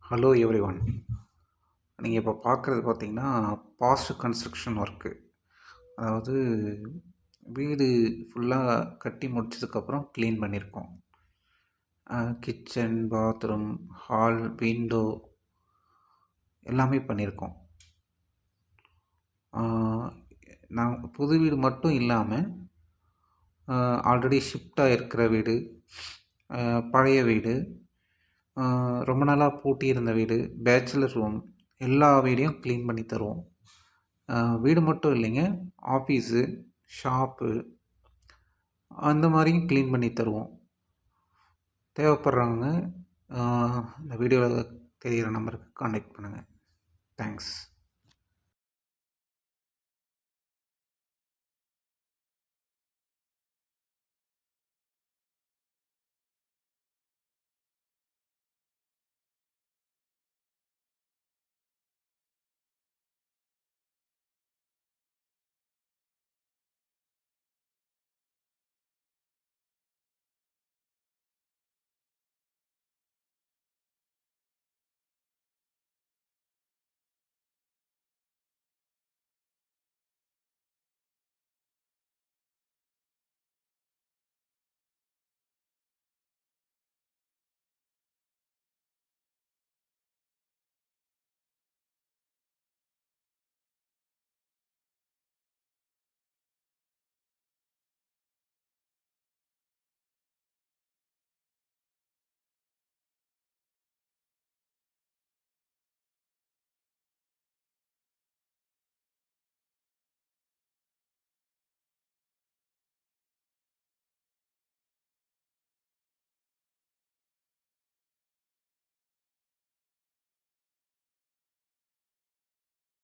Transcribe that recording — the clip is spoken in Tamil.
Hello everyone. நீங்கள் இப்போ பார்க்குறது பார்த்தீங்கன்னா பாஸ்ட் கன்ஸ்ட்ரக்ஷன் ஒர்க்கு. அதாவது வீடு ஃபுல்லாக கட்டி முடிச்சதுக்கப்புறம் க்ளீன் பண்ணியிருக்கோம். கிச்சன், பாத்ரூம், ஹால், விண்டோ எல்லாமே பண்ணியிருக்கோம். நான் புது வீடு மட்டும் இல்லாமல் ஆல்ரெடி ஷிஃப்டாக இருக்கிற வீடு, பழைய வீடு, ரொம்ப நாளாக பூட்டி இருந்த வீடு, பேச்சுலர் ரூம் எல்லா வீடையும் க்ளீன் பண்ணி தருவோம். வீடு மட்டும் இல்லைங்க, ஆஃபீஸு, ஷாப்பு அந்த மாதிரியும் க்ளீன் பண்ணி தருவோம். தேவைப்படுறவங்க இந்த வீடியோவில் தெரிகிற நம்பருக்கு கான்டாக்ட் பண்ணுங்கள். தேங்க்ஸ்.